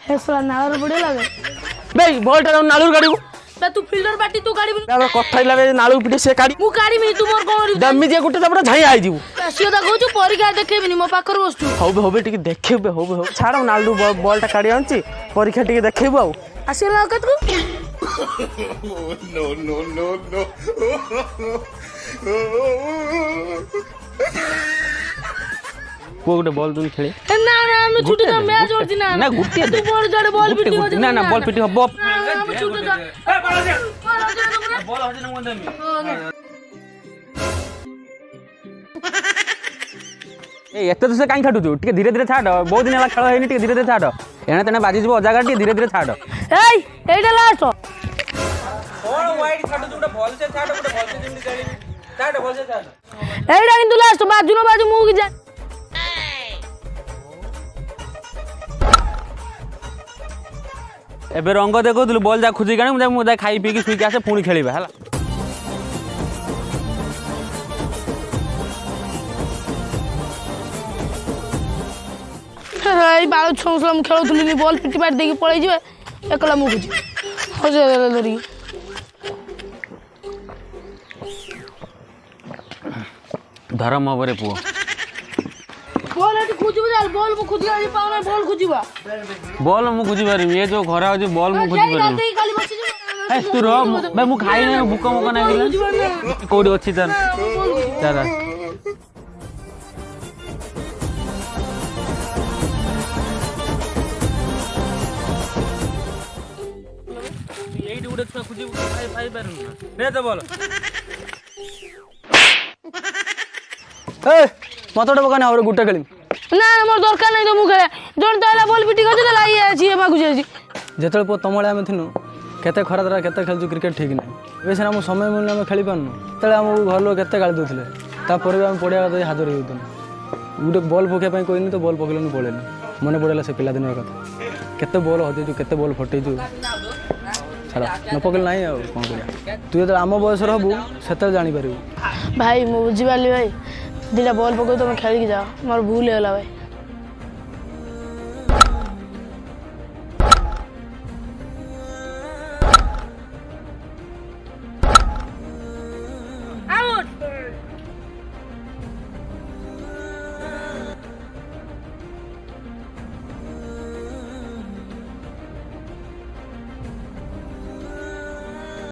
हेसला नाळर बडे लागे बे बॉल टा नाळूर गाड़ी बे तू फील्डर बाटी तू गाड़ी बे कथा लागे नाळू पिटी से गाड़ी मु गाड़ी में तू मोर कोन दम्मी जे गुटे तबरा झाई आई जीवु सियो दा कहू परीक्षा देखेबिनी मो पाखर बसतु होबे होबे टिके देखेबे होबे हो छाड़ नाळू बॉल टा काडी आंची परीक्षा टिके देखेबो आ आसे ना कत को No, no, no, no. को गुटे बॉल तुम खेले ना ना हम छुटे तो मैच होती ना ना गुटे तू बोल जड़ बॉल पिटी हो ना ना बॉल पिटी हो बॉल हम छुटे तो बॉल हो जने मुंडे में ए एते से काई खाटु टिके धीरे धीरे छाड़ बहुत दिन हला खेल हेनी टिके धीरे धीरे छाड़ एने तने बाजी जबो अजागा टिके धीरे धीरे छाड़ एई एटा लास्ट और वाइड छाड़ तुटा बॉल से छाड़ गुटे बॉल से जिमनी खेली छाड़ बॉल से छाड़ एटा किंतु लास्ट बाजू न बाजू मुंह की जा एबे रंग देखौथलु बॉल जा खुजी गाणी मु जा खाई पी के सुई के आसे पुणी खेलिबा हला ए बाल छोसलम खेलुथुली बॉल पिटी पार देकी पळै जिवे एकला मुकुजी हो जे धरी धर्म बरे पुओ बॉल एटी खुजिबा जाल बॉल मु खुजी आली पावना बॉल खुजिबा बॉल मु खुजी पारी ये जो घरा हो बॉल मु खुजी पारी गाते खाली बसी जिवे ए तू रो बे मु खाई नै भूख मक नै गेला कोडी अछि त दादा एइट उडे छ खुजी फाई पारु ने त बोल ए मतोड बकने और गुटे खेली ना ना मोर दरकार नै तो मु खेले जोन तला बॉल पिटी गजे त लाई अछि एमा गुजे अछि जेतले पो तमळे आमे थिनु केते खरा दरा केते खेलजु क्रिकेट ठीक नै बेसे हम समय मिलने हम खेली पानु तले हम घर लोग केते गाली दोथले ता पर हम पडिया गते हाजर होतन गुटे बॉल पके पई कोइनी तो बॉल पकेलनु पळेनी मने पडेला से पिला दिन कथा केते बॉल होते जु केते बॉल फटे जु छाड़ा न पकेल नाही आ कोन करिया तू जेतले आम बयस रहबु सेते जानि परिबु भाई मु बुझी पाली भाई दिला बॉल पको तो मैं खेल के जाओ मोर भूल होला भाई